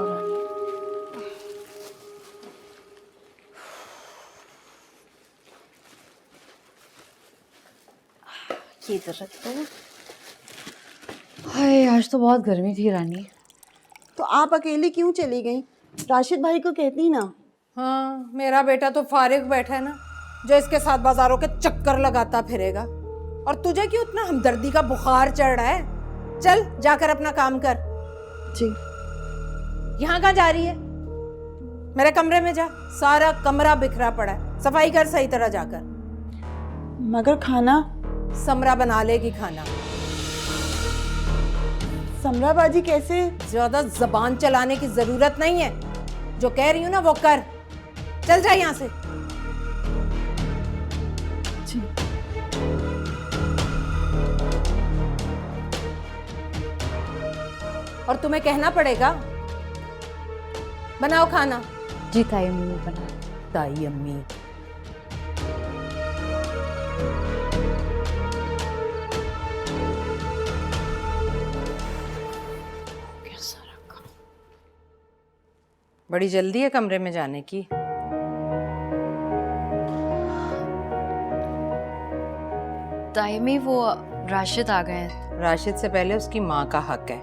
जाओ रानी। ये इधर रख दो। हाय आज तो बहुत गर्मी थी रानी। तो आप अकेली क्यों चली गई? राशिद भाई को कहती ना। हाँ, मेरा बेटा तो फारिग बैठा है ना, जो इसके साथ बाजारों के चक्कर लगाता फिरेगा। और तुझे क्यों इतना हमदर्दी का बुखार चढ़ रहा है? चल जाकर अपना काम कर। जी। यहाँ कहाँ जा रही है? मेरे कमरे में जा, सारा कमरा बिखरा पड़ा है, सफाई कर सही तरह जाकर। मगर खाना? समरा बना लेगी खाना। समरा बाजी कैसे? ज्यादा जबान चलाने की जरूरत नहीं है, जो कह रही हूँ ना वो कर। चल जा यहाँ से। जी। और तुम्हें कहना पड़ेगा, बनाओ खाना। जी ताई अम्मी बना। ताई अम्मी। बड़ी जल्दी है कमरे में जाने की। ताई अम्मी वो राशिद आ गए हैं। राशिद से पहले उसकी माँ का हक है।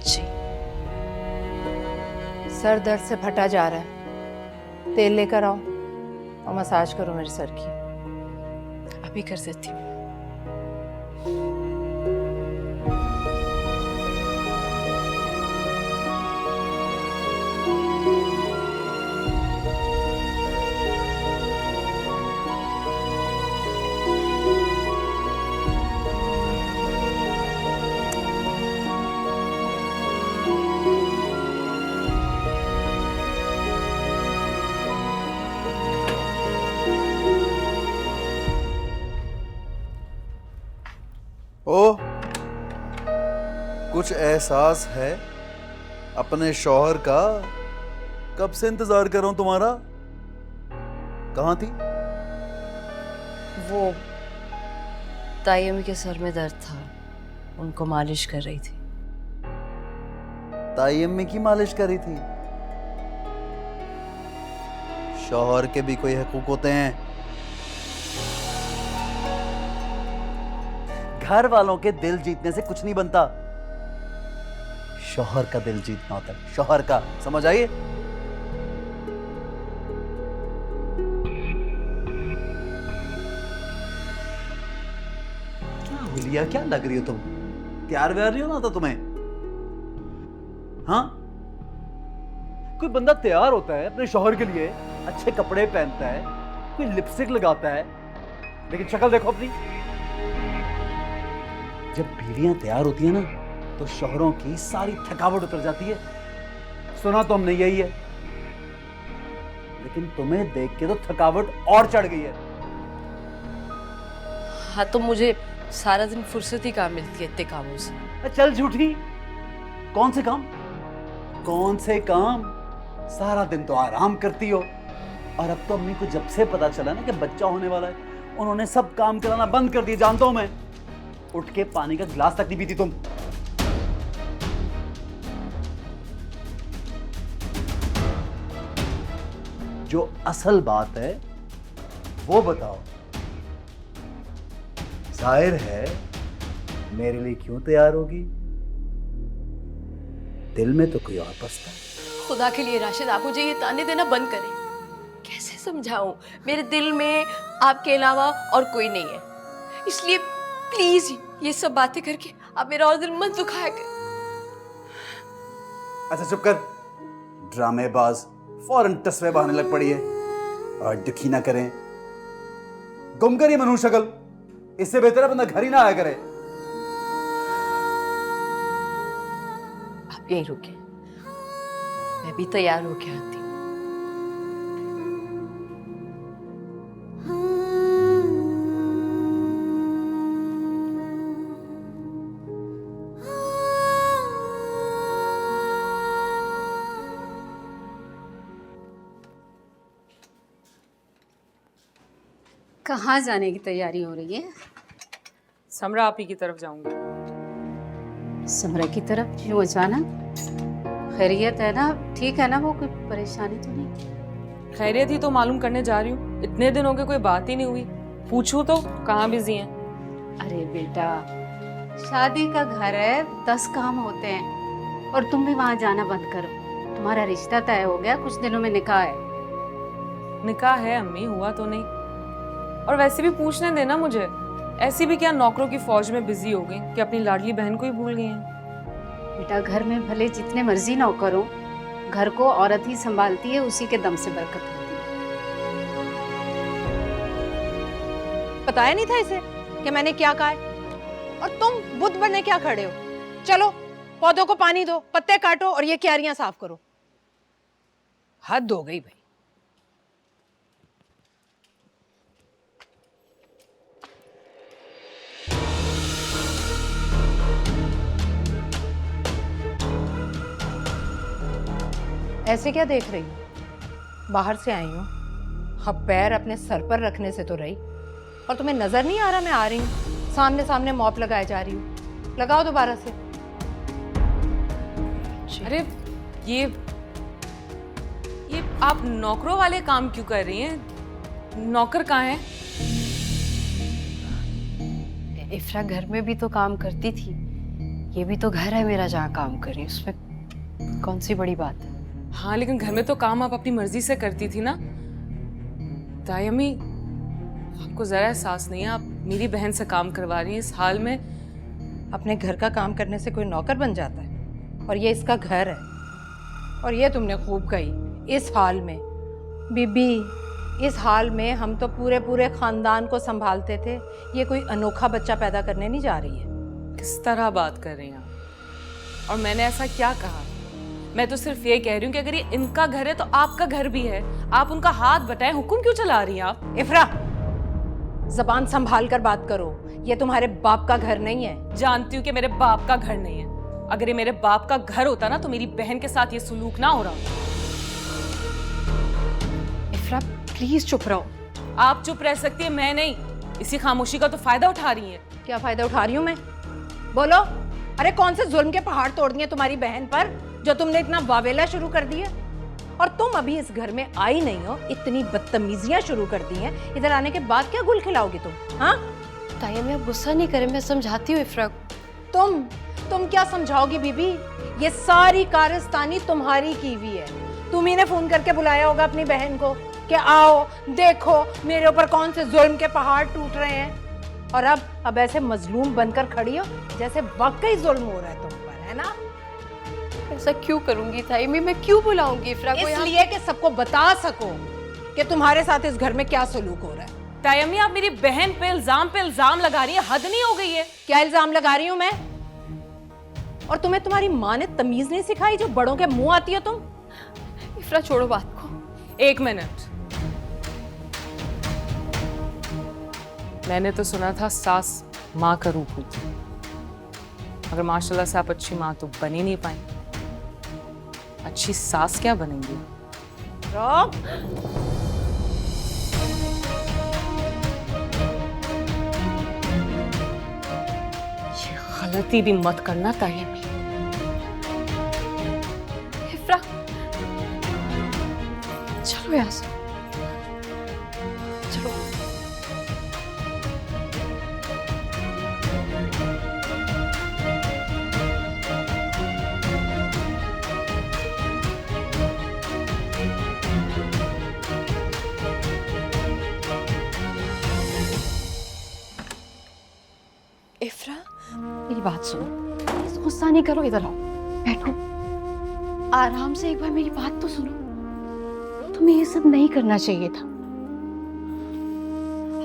जी। सर दर्द से फटा जा रहा है, तेल लेकर आओ और मसाज करो मेरे सर की। अभी कर देती हूँ। ओ, कुछ एहसास है अपने शौहर का? कब से इंतजार कर रहा हूं तुम्हारा। कहाँ थी? वो ताई अम्मी के सर में दर्द था, उनको मालिश कर रही थी। ताई अम्मी की मालिश कर रही थी? शौहर के भी कोई हकूक होते हैं। घर वालों के दिल जीतने से कुछ नहीं बनता, शौहर का दिल जीतना होता है, शौहर का। समझ आइए? क्या हुलिया, क्या लग रही हो तुम? तैयार व्यार नहीं होना था तुम्हें? हाँ, कोई बंदा तैयार होता है अपने शौहर के लिए, अच्छे कपड़े पहनता है, कोई लिपस्टिक लगाता है, लेकिन शक्ल देखो अपनी। जब बीवियां तैयार होती है ना, तो शौहरों की सारी थकावट उतर जाती है। सुना तो हमने यही है, लेकिन तुम्हें देख के तो थकावट और चढ़ गई है। हाँ तो मुझे सारा दिन फुर्सत ही कहाँ मिलती है इतने कामों से। चल झूठी, कौन से काम? कौन से काम? सारा दिन तो आराम करती हो। और अब तो अम्मी को जब से पता चला ना कि बच्चा होने वाला है, उन्होंने सब काम कराना बंद कर दिया। जानता हूं मैं, उठ के पानी का गिलास तक नहीं पीती तुम। जो असल बात है वो बताओ। जाहिर है मेरे लिए क्यों तैयार होगी? दिल में तो कोई और बसता है। खुदा के लिए राशिद, आप मुझे ये ताने देना बंद करें। कैसे समझाऊं, मेरे दिल में आपके अलावा और कोई नहीं है, इसलिए प्लीज ये सब बातें करके आप मेरा और दिल मत दुखाया कर। अच्छा चुप कर, ड्रामेबाज। फौरन तस्वीर बहाने लग पड़ी है। और दुखी ना करें, गुम करिए मनु शक्ल। इससे बेहतर है बंदा घर ही ना आया करे। आप यहीं रुके, मैं भी तैयार होके आती हूँ। कहाँ जाने की तैयारी हो रही है? समरा आप ही की तरफ जाऊंगी। समरा की तरफ क्यों अचानक? खैरियत है ना? ठीक है ना? वो कोई परेशानी तो नहीं? खैरियत ही तो मालूम करने जा रही हूँ। इतने दिन हो गए कोई बात ही नहीं हुई। पूछूं तो कहाँ बिजी हैं? अरे बेटा, शादी का घर है, 10 काम होते हैं। और तुम भी वहां जाना बंद करो। तुम्हारा रिश्ता तय हो गया, कुछ दिनों में निकाह है। निकाह है अम्मी, हुआ तो नहीं। और वैसे भी पूछने देना मुझे। ऐसी भी क्या नौकरों की फौज में बिजी हो गई कि अपनी लाडली बहन को ही भूल गई हैं? बेटा, घर में भले जितने मर्जी नौकर हो, घर को औरत ही संभालती है, उसी के दम से बरकत होती है। बताया नहीं था इसे कि मैंने क्या कहा है? और तुम बुद्ध बने क्या खड़े हो? चलो पौधों को पानी दो, पत्ते काटो और ये क्यारियां साफ करो। हद हो गई भाई। ऐसे क्या देख रही हो? बाहर से आई हूँ, अब पैर अपने सर पर रखने से तो रही। और तुम्हें नजर नहीं आ रहा मैं आ रही हूँ? सामने सामने मॉप लगाए जा रही हूँ। लगाओ दोबारा से। अरे ये आप नौकरों वाले काम क्यों कर रही हैं? नौकर कहाँ हैं? इफ्रा घर में भी तो काम करती थी, ये भी तो घर है मेरा जहाँ काम कर रही हूँ, उसमें कौन सी बड़ी बात है? हाँ, लेकिन घर में तो काम आप अपनी मर्जी से करती थी ना। ताई अम्मी, आपको जरा एहसास नहीं है, आप मेरी बहन से काम करवा रही हैं इस हाल में। अपने घर का काम करने से कोई नौकर बन जाता है? और ये इसका घर है। और ये तुमने खूब कही, इस हाल में। बीबी, इस हाल में हम तो पूरे पूरे खानदान को संभालते थे, ये कोई अनोखा बच्चा पैदा करने नहीं जा रही है। किस तरह बात कर रही हैं आप? और मैंने ऐसा क्या कहा? मैं तो सिर्फ ये कह रही हूँ कि अगर ये इनका घर है तो आपका घर भी है। आप उनका हाथ बटाएं, हुक्म क्यों चला रही हैं आप? इफ्रा, जबान संभाल कर बात करो। ये तुम्हारे बाप का घर नहीं है। जानती हूँ कि मेरे बाप का घर नहीं है। अगर ये मेरे बाप का घर होता ना तो मेरी बहन के साथ ये सुलूक ना हो रहा। इफ्रा प्लीज चुप रहो। आप चुप रह सकती है, मैं नहीं। इसी खामोशी का तो फायदा उठा रही है। क्या फायदा उठा रही हूँ मैं? बोलो। अरे कौन से जुल्म के पहाड़ तोड़ दिए तुम्हारी बहन पर, जो तुमने इतना वावेला शुरू कर दिया? और तुम अभी इस घर में आई नहीं हो, इतनी बदतमीजियां शुरू कर दी हैं। इधर आने के बाद क्या गुल खिलाओगी तुम? हाँ, ताई मैं गुस्सा नहीं करें, मैं समझाती हूँ इफ्रा को। तुम क्या समझाओगी बीबी? ये सारी कारस्तानी तुम्हारी की हुई है। तुम ही ने फोन करके बुलाया होगा अपनी बहन को कि आओ देखो मेरे ऊपर कौन से जुल्म के पहाड़ टूट रहे हैं। और अब ऐसे मजलूम बनकर खड़ी हो जैसे वाकई जुल्म हो रहा है तुम पर, है ना? ऐसा क्यों करूंगी ताई मैं क्यों बुलाऊंगी इफ्रा को? इसलिए कि सबको बता सको कि तुम्हारे साथ इस घर में क्या सलूक हो रहा है। ताई अम्मी, आप मेरी बहन पे इल्जाम लगा रही है। हद नहीं हो गई है? क्या इल्जाम लगा रही हूं मैं? और तुम्हें तुम्हारी माँ ने तमीज नहीं सिखाई जो बड़ों के मुंह आती हो तुम? इफ्रा छोड़ो बात को। 1 मिनट। मैंने तो सुना था सास माँ का रूप होती है, मगर माशाल्लाह से आप अच्छी माँ तो बन ही नहीं पाई। अच्छी सास क्या बनेंगी? रोक। ये गलती भी मत करना ताई अम्मी। इफ्रा चलो यहाँ से, चलो। इफ्रा मेरी बात सुनो, प्लीज गुस्सा नहीं करो, इधर आओ, बैठो आराम से। एक बार मेरी बात तो सुनो। तुम्हें ये सब नहीं करना चाहिए था।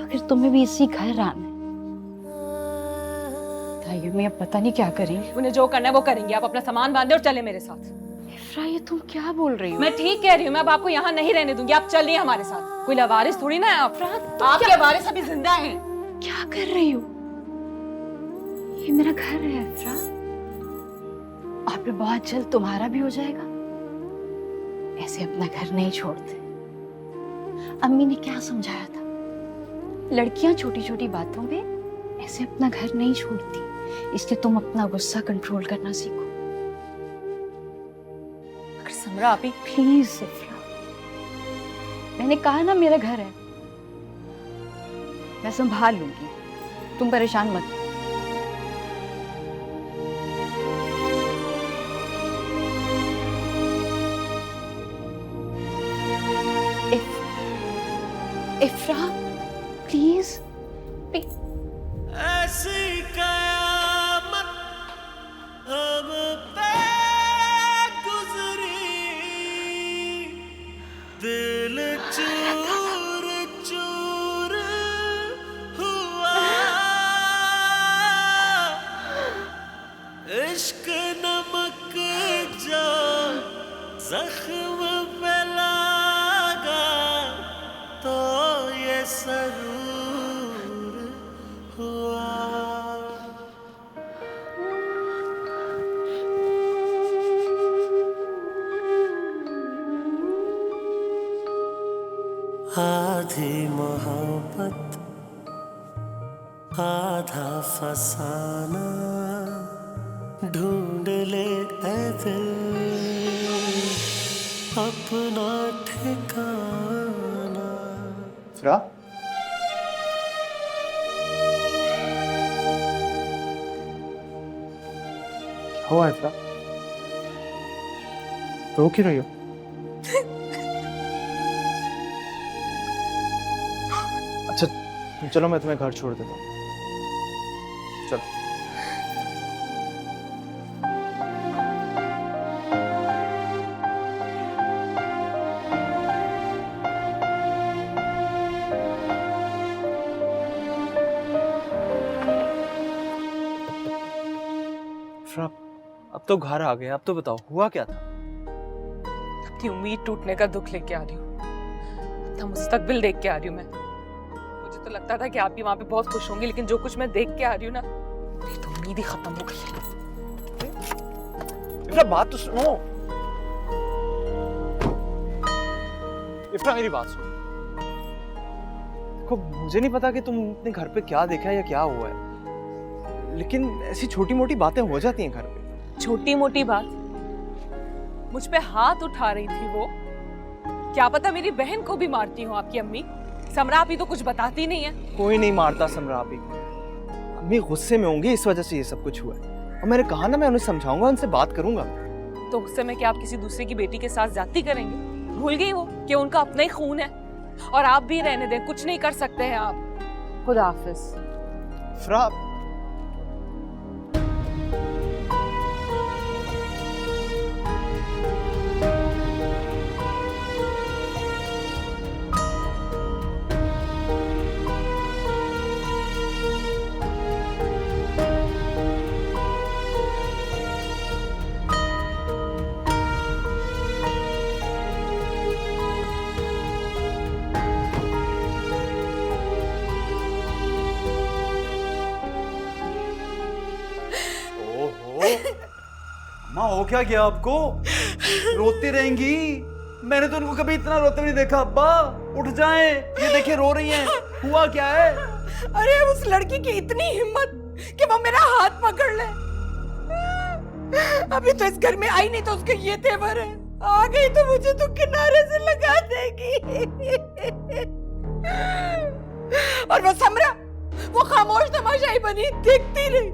अगर तुम्हें भी इसी घर आना है, ताई मैं अब पता नहीं क्या करेंगे। उन्हें जो करना है वो करेंगे। आप अपना सामान बांधे और चले मेरे साथ। इफ्रा ये तुम क्या बोल रही हो? मैं ठीक कह रही हूँ। मैं अब आपको यहाँ नहीं रहने दूंगी। आप चल रही हैं हमारे साथ। कोई लवारिस थोड़ी ना है आप। आपके वारिस अभी जिंदा हैं। क्या कर रही हो? ये मेरा घर है इफ्रा, और फिर बहुत जल्द तुम्हारा भी हो जाएगा। ऐसे अपना घर नहीं छोड़ते। अम्मी ने क्या समझाया था? लड़कियां छोटी छोटी बातों पे ऐसे अपना घर नहीं छोड़ती। इसलिए तुम अपना गुस्सा कंट्रोल करना सीखो। अगर समरा आप ही प्लीज इफ्रा, मैंने कहा ना मेरा घर है, मैं संभाल लूंगी, तुम परेशान मत हो। इफ्रा प्लीज, ऐसी कयामत हम पे गुजरी, दिल चूर चूर हुआ, इश्क नमक जो जख्म पे लगा तो ये सरूर हुआ। आधी मोहब्बत आधा फसाना, ढूंढ ले ऐ दिल अपना ठिकाना। इफ्रा, क्या हुआ इफ्रा? रो क्यों रही हो? अच्छा चलो मैं तुम्हें घर छोड़ देता हूँ, चलो। इफ्रा, अब तो घर आ गए, अब तो बताओ हुआ क्या था? अपनी उम्मीद टूटने का दुख लेके आ रही हूँ, अपना मुस्तकबिल देख के आ रही हूँ मैं। मुझे तो लगता था कि आप भी वहां पे बहुत खुश होंगी, लेकिन जो कुछ मैं देख के आ रही हूँ ना, मेरी तो उम्मीद ही खत्म हो गई है। इफ्रा बात तो सुनो। इफ्रा मेरी बात सुनो। देखो मुझे नहीं पता कि तुम अपने घर पे क्या देखा है या क्या हुआ है, लेकिन ऐसी छोटी मोटी बातें हो जाती हैं घर पे। छोटी मोटी बात? मुझ पे हाथ उठा रही थी वो, क्या पता मेरी बहन को भी मारती हो आपकी अम्मी। समरा आप ही तो कुछ बताती नहीं है। कोई नहीं मारता समरा आप ही। अम्मी गुस्से में होंगी, इस वजह से ये सब कुछ हुआ है। और मैंने कहा ना मैं उन्हें समझाऊंगा, उनसे बात करूंगा। तो गुस्से में क्या आप किसी दूसरे की बेटी के साथ ज्यादती करेंगे? भूल गई वो कि उनका अपना ही खून है, और आप भी रहने दें, कुछ नहीं कर सकते हैं आप। खुदा हाफिज। इफ्रा, माँ हो क्या गया आपको? रोती रहेंगी? मैंने तो उनको कभी इतना रोते नहीं देखा। अब्बा उठ जाएं, ये देखिए रो रही हैं। हुआ क्या है? अरे उस लड़की की इतनी हिम्मत कि वो मेरा हाथ पकड़ ले। अभी तो इस घर में आई नहीं तो उसके ये तेवर है, आ गई तो मुझे तो किनारे से लगा देगी। और वो समरा, वो खामोश तमाशाई बनी देखती रही।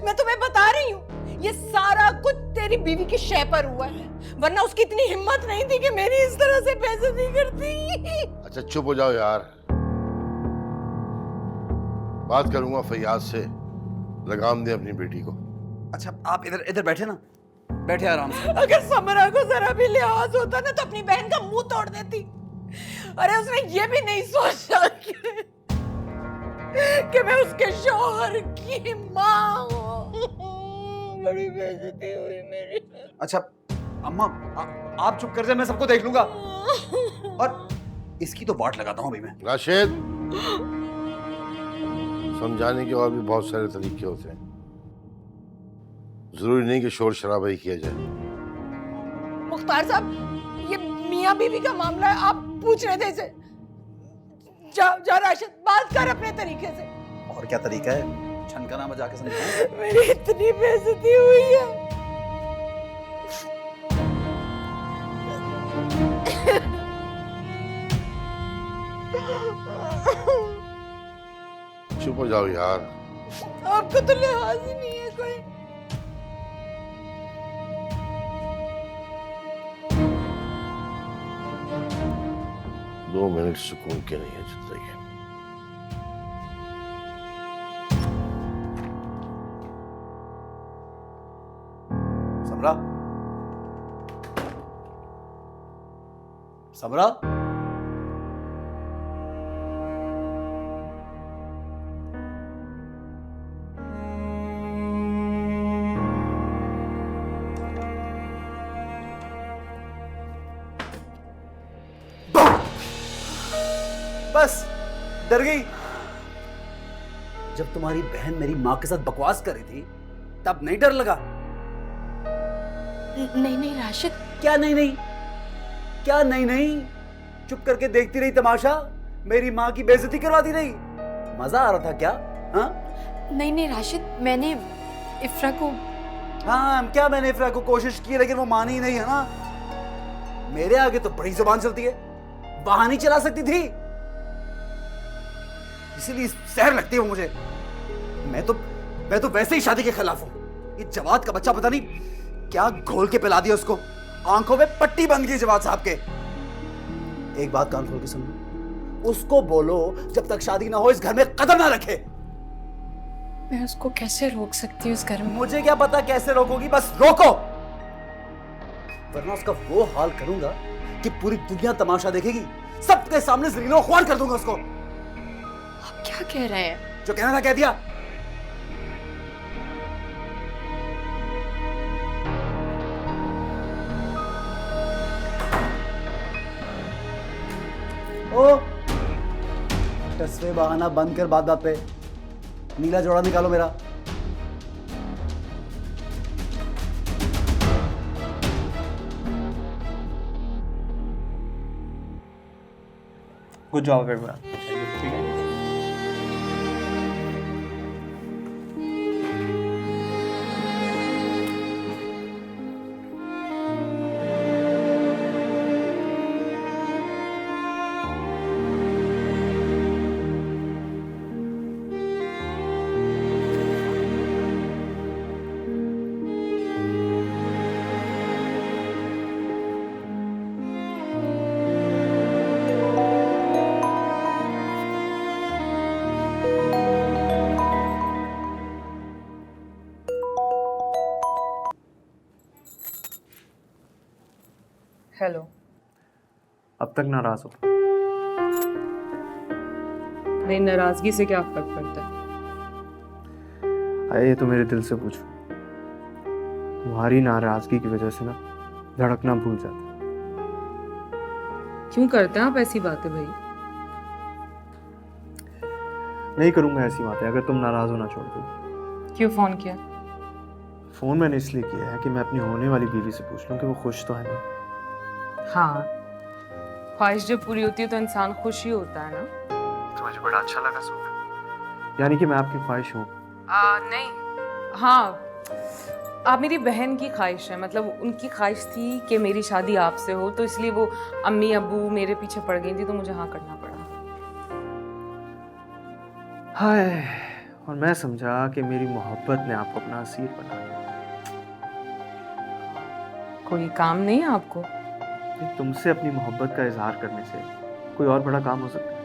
मैं तुम्हें बता रही हूँ, ये सारा कुछ तेरी बीवी की शय पर हुआ है, वरना उसकी इतनी हिम्मत नहीं थी कि मेरी इस तरह से बेइज्जती करती। अच्छा चुप हो जाओ यार, बात करूंगा फैयाज से, लगाम दे अपनी बेटी को। अच्छा आप इधर इधर बैठे ना, बैठे आराम से। अगर समरा को जरा भी लिहाज होता ना तो अपनी बहन का मुंह तोड़ देती। अरे उसने ये भी नहीं सोचा कि मैं उसके शौहर की माँ हूँ। बड़ी बेइज्जती हुई मेरी। अच्छा अम्मा आप चुप कर जाए, मैं सबको देख लूंगा। और इसकी तो बाट लगाता हूँ अभी मैं। राशिद, समझाने के और भी बहुत सारे तरीके होते हैं, जरूरी नहीं कि शोर शराबा ही किया जाए। मुख्तार साहब, ये मियाँ बीवी का मामला है, आप पूछ रहे थे इसे। जा राशिद, बात कर अपने तरीके से। और क्या तरीका है? छनकाना बजा के समझाऊं? मेरी इतनी बेइज्जती हुई है। चुप हो जाओ यार। आपको तो लिहाज ही नहीं है कोई। दो मिनट सुकून के नहीं है जिंदगी। समरा, समरा, बस डर गई। जब तुम्हारी बहन मेरी माँ के साथ बकवास कर रही थी तब नहीं डर लगा? नहीं नहीं राशिद, क्या नहीं नहीं, क्या नहीं नहीं? चुप करके देखती रही तमाशा, मेरी माँ की बेइज्जती करवाती रही। मजा आ रहा था क्या? हाँ नहीं नहीं राशिद, मैंने इफ्रा को। हाँ, क्या मैंने इफ्रा को कोशिश की लेकिन वो मानी ही नहीं है ना। मेरे आगे तो बड़ी जुबान चलती है, वहां नहीं चला सकती थी, इसीलिए सहर लगती है वो मुझे। मैं तो वैसे ही शादी के खिलाफ हूं। ये जवाद का बच्चा पता नहीं क्या घोल के पिला दिया उसको, आंखों में पट्टी बंद की जवाद साहब के। एक बात कान खोल के सुन लो, उसको बोलो जब तक शादी ना हो इस घर में कदम ना रखे। मैं उसको कैसे रोक सकती हूँ इस घर में? मुझे क्या पता कैसे रोकोगी, बस रोको, वरना उसका वो हाल करूंगा कि पूरी दुनिया तमाशा देखेगी, सबके सामने जलीलो ख्वार कर दूंगा उसको। आप क्या कह रहे हैं? जो कहना था कह दिया। ओ टसवे बहाना बंद कर, बात बात पे नीला जोड़ा निकालो मेरा। Good job everyone. ठीक है। हेलो। अब तक नाराज हो? मेरी नाराजगी से क्या फर्क पड़ता है? आए ये तो मेरे दिल से पूछो, तुम्हारी नाराजगी की वजह से ना धड़कना भूल जाता। क्यों करते हैं आप ऐसी बातें भाई? नहीं करूंगा ऐसी बातें अगर तुम नाराज होना छोड़ दो। क्यों फोन किया? फोन मैंने इसलिए किया है कि मैं अपनी होने वाली बीवी से पूछ लूं कि वो खुश तो है ना। हाँ, ख्वाहिश जब पूरी होती है तो इंसान खुश ही होता है ना। तो मुझे बड़ा अच्छा लगा सुनकर, यानी कि मैं आपकी ख्वाहिश हूँ? नहीं, हाँ, आप मेरी बहन की ख्वाहिश है। मतलब उनकी ख्वाहिश थी कि मेरी शादी आपसे हो, तो इसलिए वो अम्मी अब्बू मेरे पीछे पड़ गई थी, तो मुझे हाँ करना पड़ा। हाय, और मैं समझा कि मेरी मोहब्बत ने आपको अपना असीर बना लिया। कोई काम नहीं है आपको? तुमसे अपनी मोहब्बत का इजहार करने से कोई और बड़ा काम हो सकता है?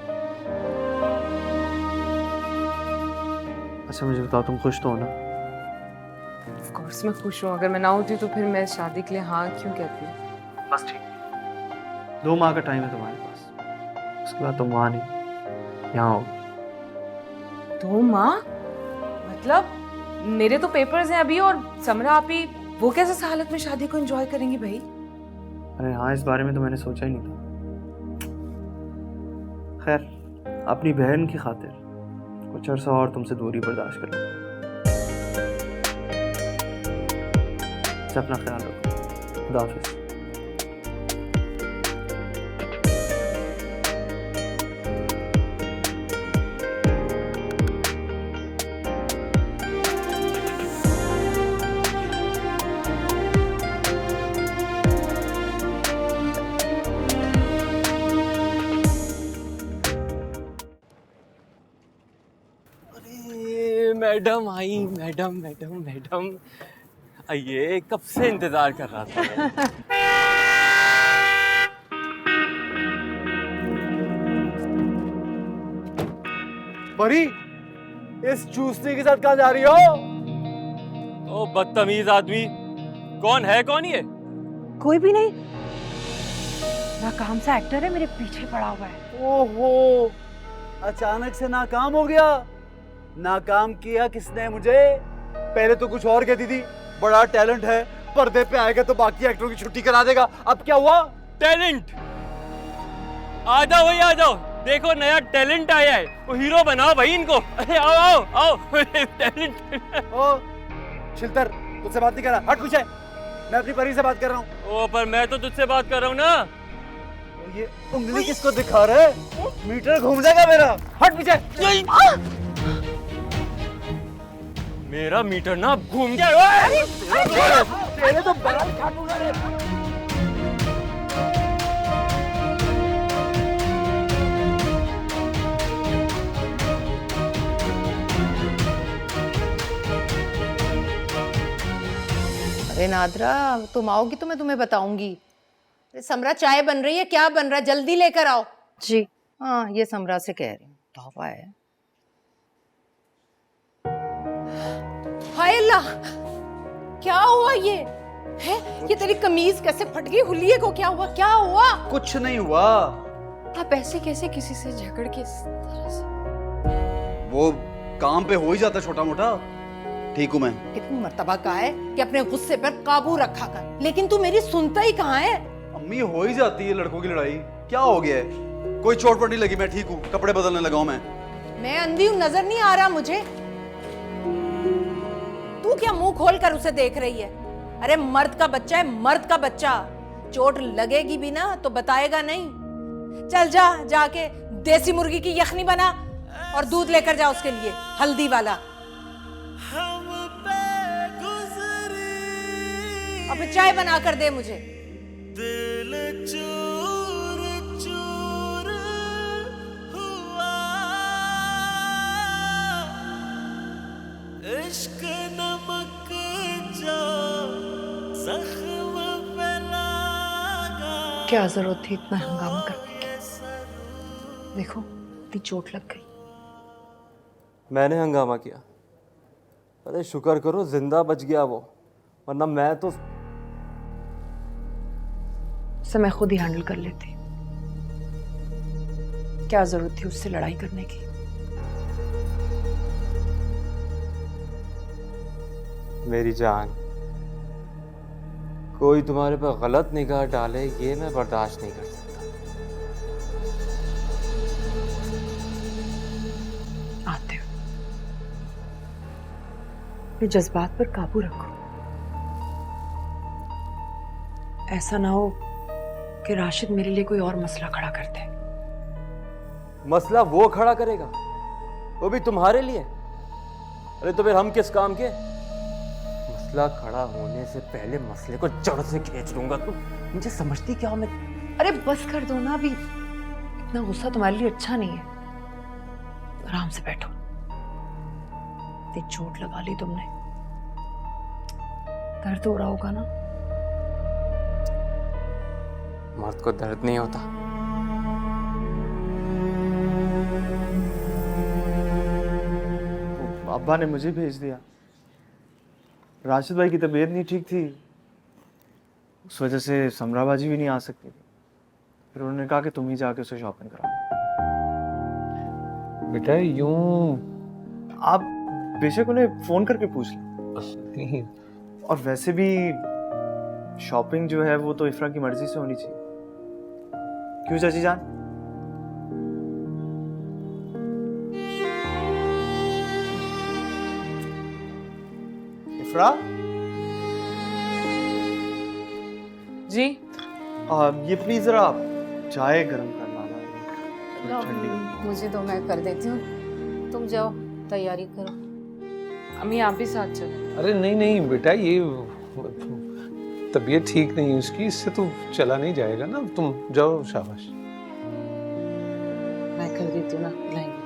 अच्छा मुझे बताओ, तुम खुश तो हो ना? ऑफ कोर्स मैं खुश हूँ। अगर मैं ना होती तो फिर मैं शादी के लिए हाँ क्यों कहती? बस ठीक, 2 माह का टाइम है तुम्हारे पास, उसके बाद तुम वहाँ नहीं यहाँ हो। 2 माह? मतलब मेरे तो पेपर्स हैं अभी, और समरा आप ही वो कैसे इस हालत में शादी को एंजॉय करेंगी भाई? अरे हाँ, इस बारे में तो मैंने सोचा ही नहीं था। खैर, अपनी बहन की खातिर कुछ अर्सा और तुमसे दूरी बर्दाश्त कर लूंगा। अपना ख्याल रखो। खुदा हाफिज़। मैडम आई, मैडम मैडम मैडम आइए, कब से इंतजार कर रहा था। परी, इस चूसने के साथ कहाँ जा रही हो? ओ बदतमीज आदमी, कौन है कौन ये? कोई भी नहीं, नाकाम सा एक्टर है, मेरे पीछे पड़ा हुआ है। ओहो, अचानक से नाकाम हो गया। नाकाम किया किसने मुझे? पहले तो कुछ और कहती थी, बड़ा टैलेंट है, पर्दे पे आएगा तो बाकी एक्टरों की छुट्टी करा देगा। अब क्या हुआ? टैलेंट? आ जाओ भाई आ जाओ, देखो नया टैलेंट आया है, वो हीरो बनाओ भाई इनको। अरे आओ आओ आओ टैलेंट। ओ छिलतर, तुझसे बात नहीं कर रहा, हट पीछे। मैं अपनी परी से बात कर रहा हूँ। ओ पर मैं तो तुझसे बात कर रहा हूँ ना। ये उंगली किसको दिखा रहे? मीटर घूम जाएगा मेरा, हट पीछे। मेरा मीटर ना घूम गया। तेरे तो बाल काटूंगा रे। अरे नादरा, तुम आओगी तो मैं तुम्हें बताऊंगी। अरे समरा, चाय बन रही है, क्या बन रहा है, जल्दी लेकर आओ। जी हाँ, ये समरा से कह रही हूँ, तौबा है। हाय अल्लाह, क्या हुआ ये? है ये तेरी कमीज कैसे फट गई? हुलिये को क्या हुआ? क्या हुआ? कुछ नहीं हुआ। आप ऐसे कैसे किसी से झगड़ के इस तरह से? वो काम पे हो ही जाता छोटा मोटा। ठीक हूँ मैं। कितनी मर्तबा कहा है कि अपने गुस्से पर काबू रखा कर, लेकिन तू मेरी सुनता ही कहाँ है? अम्मी, हो ही जाती है लड़कों की लड़ाई, क्या हो गया है? कोई चोट पट नहीं लगी, मैं ठीक हूँ, कपड़े बदलने लगा हूँ मैं अंधी हूँ, नजर नहीं आ रहा मुझे? तू क्या मुंह खोल कर उसे देख रही है? अरे मर्द का बच्चा है, मर्द का बच्चा, चोट लगेगी भी ना तो बताएगा नहीं। चल जा, जाके देसी मुर्गी की यखनी बना और दूध लेकर जा उसके लिए, हल्दी वाला। अब चाय बना कर दे मुझे। दिल चूर चूर हुआ, इश्क नमक जो जख्म पे लगा। क्या जरूरत थी इतना हंगामा करने की? देखो इतनी चोट लग गई। मैंने हंगामा किया? अरे शुक्र करो जिंदा बच गया वो, वरना मैं तो उसे मैं खुद ही हैंडल कर लेती। क्या जरूरत थी उससे लड़ाई करने की? मेरी जान, कोई तुम्हारे पर गलत निगाह डाले ये मैं बर्दाश्त नहीं कर सकता। आते हो, अपने जज्बात पर काबू रखो। ऐसा ना हो कि राशिद मेरे लिए कोई और मसला खड़ा कर दे। मसला वो खड़ा करेगा, वो भी तुम्हारे लिए? अरे तो फिर हम किस काम के? मसला खड़ा होने से पहले मसले को जड़ से खींच लूंगा। तुम मुझे समझती क्या हो? मैं अरे बस कर दो ना, अभी इतना गुस्सा तुम्हारे लिए अच्छा नहीं है। आराम से बैठो। इतनी चोट लगा ली तुमने, दर्द हो रहा होगा ना? मर्द को दर्द नहीं होता। अब्बा ने मुझे भेज दिया। राशिद भाई की तबीयत नहीं ठीक थी, उस वजह से समरा बाजी भी नहीं आ सकती थी। फिर उन्होंने कहा कि तुम ही जाके उसे शॉपिंग कराओ। बेटा यूं आप बेशक उन्हें फोन करके पूछ लें। और वैसे भी शॉपिंग जो है वो तो इफ्रा की मर्जी से होनी चाहिए। क्यों चाची जान? इफ्रा जी ये प्लीज जरा चाय गरम करना ना, ठंडी। मुझे तो मैं कर देती हूँ, तुम जाओ तैयारी करो। अम्मी आप भी साथ चलो। अरे नहीं नहीं बेटा, ये तबीयत ठीक नहीं है उसकी, इससे तो चला नहीं जाएगा ना। तुम जाओ, शाबाश। मैं कर देती हूँ ना, लाएंगे।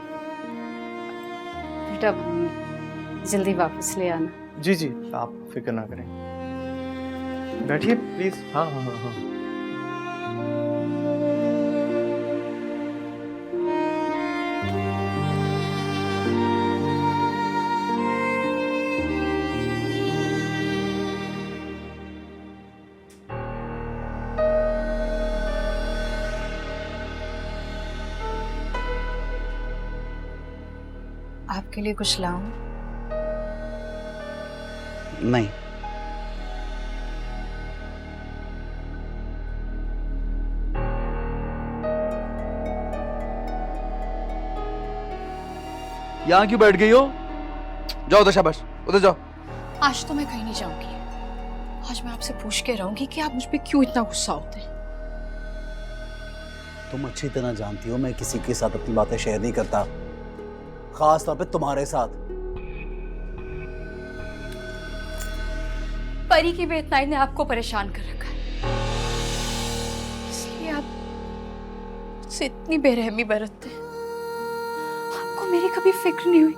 बेटा जल्दी वापस ले आना। जी जी, आप फिक्र ना करें। बैठिए प्लीज। हाँ हाँ हाँ हाँ। आपके लिए कुछ लाऊं? नहीं। यहाँ क्यों बैठ गई हो? जाओ उधर, शाबाश उधर जाओ। आज तो मैं कहीं नहीं जाऊंगी। आज मैं आपसे पूछ के रहूंगी कि आप मुझ पे क्यों इतना गुस्सा होते हैं। तुम अच्छी तरह जानती हो मैं किसी के साथ अपनी बातें शेयर नहीं करता, खास तौर पे तुम्हारे साथ। परी की बेइत्तेफाकी ने आपको परेशान कर रखा है, इसलिए आप मुझसे इतनी बेरहमी बरतते हैं। आपको मेरी कभी फिक्र नहीं हुई?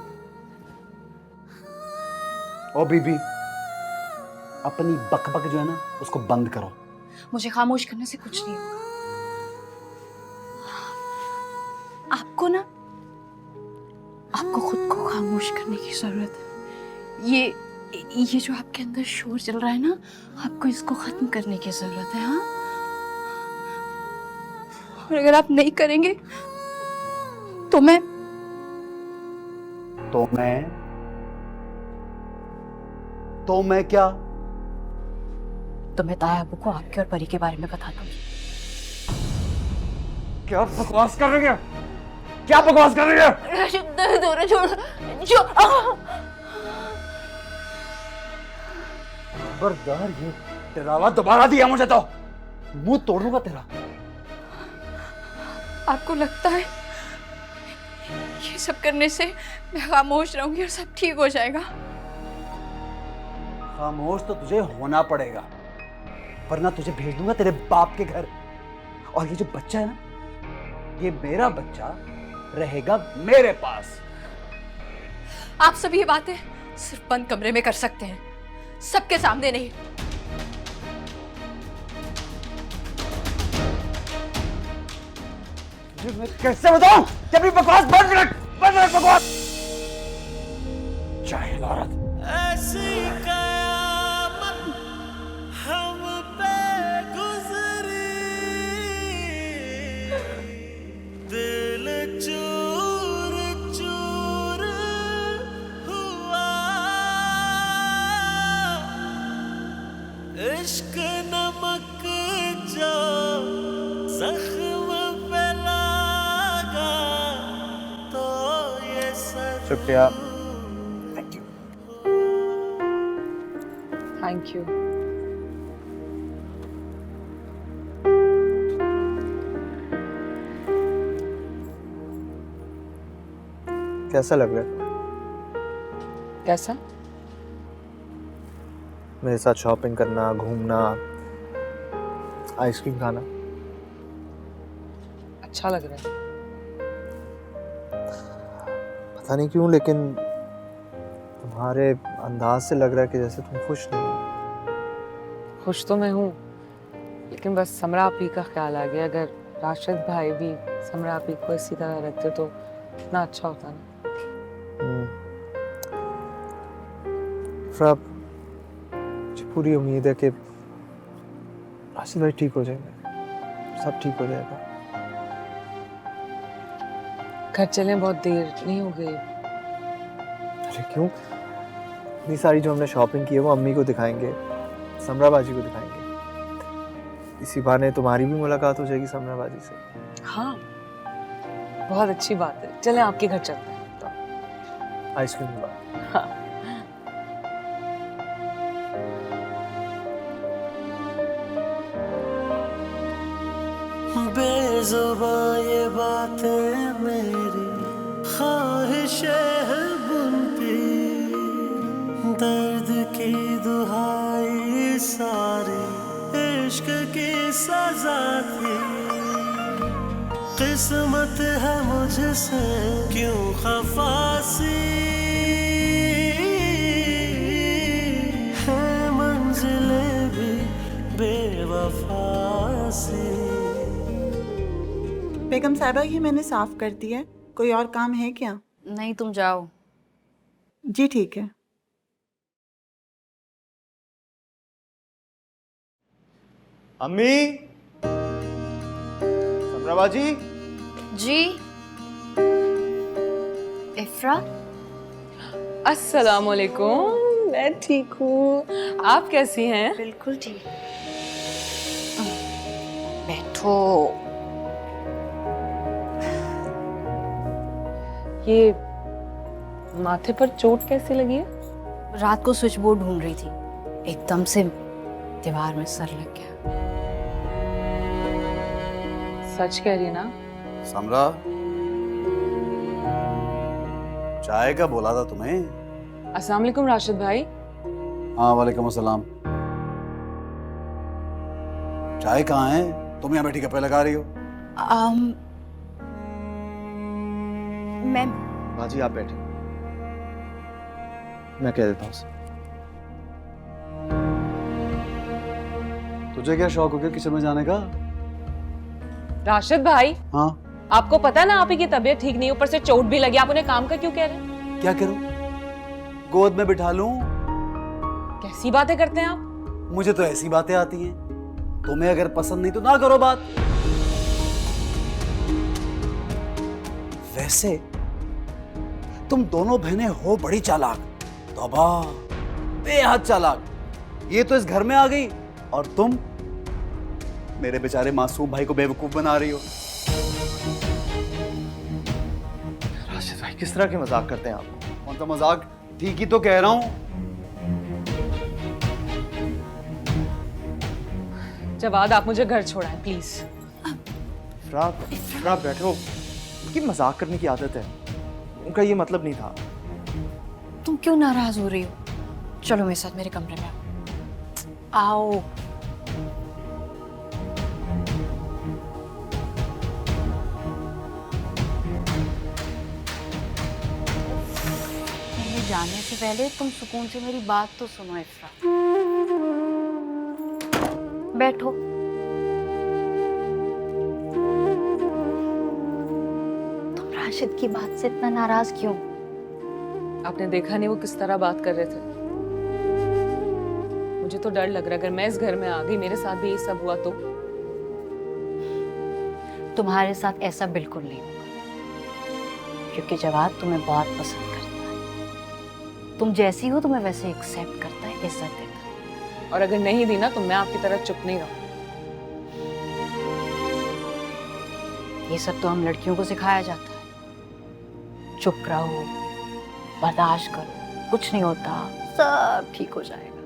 ओ बीबी, अपनी बकबक जो है ना उसको बंद करो। मुझे खामोश करने से कुछ नहीं होगा। आपको ना, आपको खुद को खामोश करने की जरूरत है। ये जो आपके अंदर शोर चल रहा है ना, आपको इसको खत्म करने की जरूरत है। हाँ, और अगर आप नहीं करेंगे तो मैं क्या? तो मैं ताया अबू को आपके और परी के बारे में बता दूंगी। क्या बकवास कर रही है? क्या बकवास कर रही है? राशिद, दर्द हो रहा है, छोड़। खबरदार, ये डरावा दोबारा दिया मुझे तो मुंह तोड़ दूंगा तेरा। आपको लगता है ये सब करने से मैं खामोश रहूंगी और सब ठीक हो जाएगा? खामोश तो तुझे होना पड़ेगा, वरना तुझे भेज दूंगा तेरे बाप के घर। और ये जो बच्चा है ना, ये मेरा बच्चा रहेगा मेरे पास। आप सभी ये बातें सिर्फ बंद कमरे में कर सकते हैं, सबके सामने नहीं। मैं कैसे बताऊं? जब ये बकवास बंद रख बकवास। जाहिल औरत। ऐसी कयामत हम पे गुजरी, दिल चूर चूर हुआ, इश्क नमक जो जख्म पे लगा तो ये शुक्रिया। Thank you. कैसा लग रहा है? कैसा? मेरे साथ शॉपिंग करना, घूमना, आइसक्रीम खाना। अच्छा लग रहा है। पता नहीं क्यों, लेकिन तुम्हारे अंदाज से लग रहा है कि जैसे तुम खुश नहीं हो। खुश तो मैं हूँ, लेकिन बस समरा आपी का ख्याल आ गया। अगर राशिद भाई भी समरा आपी को इसी तरह रखते तो इतना अच्छा होता ना। मुझे पूरी उम्मीद है कि राशिद भाई ठीक हो जाएंगे, सब ठीक हो जाएगा। घर चलें, बहुत देर नहीं हो गई? अरे क्यों, इतनी सारी जो हमने शॉपिंग की है वो अम्मी को दिखाएंगे, समरा बाजी को दिखाएंगे। इसी बहाने तुम्हारी भी मुलाकात हो जाएगी समरा बाजी से। हाँ, बहुत अच्छी बात है। चलें आपके घर चलते हैं तो। आइसक्रीम के बाद। हाँ। बेज़ुबां ये बातें मेरी ख्वाहिशें हैं बुनती, दर्द की दुहाई सारी इश्क की सजा थी। किस्मत है मुझसे क्यों खफासी, वफा से। बेगम साहिबा ये मैंने साफ कर दिया है, कोई और काम है क्या? नहीं, तुम जाओ। जी ठीक है। अम्मी, समरा बाजी। जी इफ्रा, अस्सलाम वालेकुम। मैं ठीक हूँ, आप कैसी हैं? बिल्कुल ठीक। बैठो। ये माथे पर चोट कैसे लगी है? रात को स्विच बोर्ड ढूंढ रही थी, एकदम से दीवार में सर लग गया। सच कह रही है ना? समरा, चाय का बोला था तुम्हें। अस्सलाम वालेकुम राशिद भाई। हाँ वालेकुम अस्सलाम। चाय कहाँ है? तुम यहाँ बैठी गप्पे लगा रही हो। मैं बाजी आप बैठे, मैं कह देता हूँ उसे। तुझे क्या शौक हो गया किचन में जाने का? राशिद भाई, हाँ आपको पता है ना आप ही की तबीयत ठीक नहीं, ऊपर से चोट भी लगी, आप उन्हें काम का क्यों कह रहे हैं? क्या करूं? गोद में बिठा लूं? कैसी बातें करते हैं आप? मुझे तो ऐसी बातें आती हैं। तुम्हें अगर पसंद नहीं तो ना करो बात। वैसे तुम दोनों बहनें हो बड़ी चालाक, तौबा, बेहद चालाक। ये तो इस घर में आ गई और तुम मेरे बेचारे मासूम भाई को बेवकूफ बना रही हो। राशिद भाई किस तरह के मजाक करते हैं आप? कौन सा मजाक? ठीक ही तो कह रहा हूं। जवाद, आप मुझे घर छोड़ाएं प्लीज। इफ्रा बैठो, उनकी मजाक करने की आदत है, उनका ये मतलब नहीं था। तुम क्यों नाराज हो रही हो? चलो मेरे साथ मेरे कमरे में आओ। आओ। मेरे जाने से पहले तुम सुकून से मेरी बात तो सुनो इफ्रा। बैठो। तुम राशिद की बात से इतना नाराज क्यों? आपने देखा नहीं वो किस तरह बात कर रहे थे? मुझे तो डर लग रहा है, अगर मैं इस घर में आ गई, मेरे साथ भी ये सब हुआ तो? तुम्हारे साथ ऐसा बिल्कुल नहीं होगा, क्योंकि जवाद तुम्हें बहुत पसंद करता है। तुम जैसी हो तुम्हें वैसे एक्सेप्ट करता है, इज्जत देता है। और अगर नहीं दी ना तो मैं आपकी तरह चुप नहीं रहूं। ये सब तो हम लड़कियों को सिखाया जाता है, चुप रहो, बर्दाश्त करो, कुछ नहीं होता, सब ठीक हो जाएगा।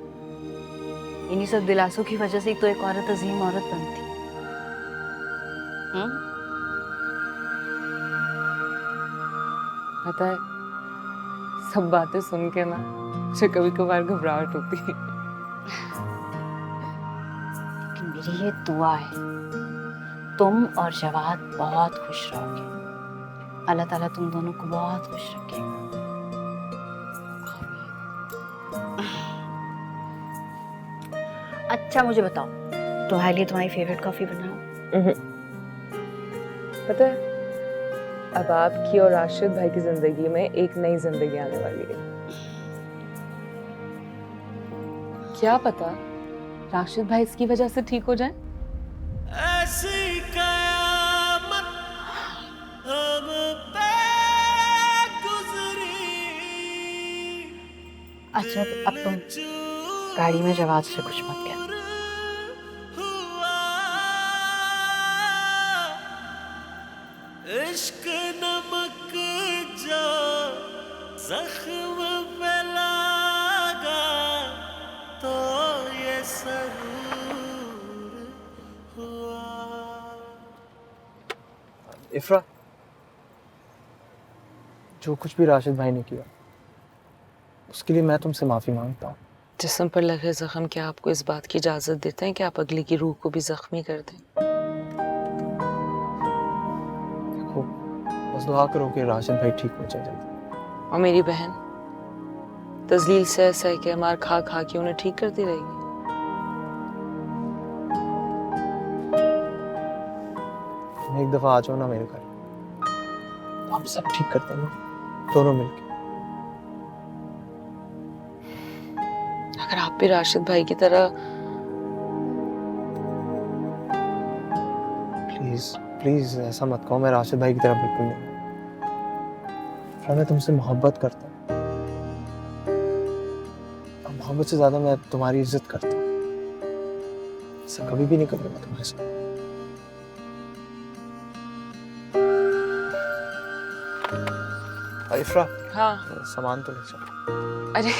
इन्हीं सब दिलासों की वजह से ही तो एक औरत अजीम औरत बनती। पता है, सब बातें सुन के ना मुझे कभी कभार घबराहट होती है। लेकिन मेरी ये दुआ है, तुम और जवाद बहुत खुश रहोगे। अल्लाह ताला तुम दोनों को बहुत खुश रखेगा। अच्छा मुझे बताओ, तुम्हारे लिए तुम्हारी फेवरेट कॉफी बनाओ? पता है, अब आपकी और राशिद भाई की जिंदगी में एक नई जिंदगी आने वाली है। क्या पता राशिद भाई इसकी वजह से ठीक हो जाए। ऐसी कयामत हम पे गुजरी। अच्छा अब तुम गाड़ी में जवाद से कुछ मत कहना। इश्क नमक जो जख्म पे लगा तो ये सरूर हुआ। इफ्रा, जो कुछ भी राशिद भाई ने किया उसके लिए मैं तुमसे माफी मांगता हूँ। जिस्म पर लगे जख्म क्या आपको इस बात की इजाजत देते हैं कि आप अगले की रूह को भी जख्मी कर दें? देखो, बस दुआ करो कि राशिद भाई ठीक हो जाए जल्दी। और मेरी बहन तजलील से ऐसा है कि मार खा खा के उन्हें ठीक करती रहेगी। तुम एक दफा आ जाओ ना मेरे घर, तो हम सब ठीक कर देंगे दोनों मिलके। अगर आप भी राशिद भाई की तरह प्लीज प्लीज ऐसा मत कहो, मैं राशिद भाई की तरह बिल्कुल नहीं हूँ। मैं तुमसे मोहब्बत करता हूँ, और मोहब्बत से ज्यादा मैं तुम्हारी इज्जत करता हूँ। ऐसा कभी भी नहीं करूँगा तुम्हारे साथ। इफ्रा, हाँ सामान तो ले चलो। अरे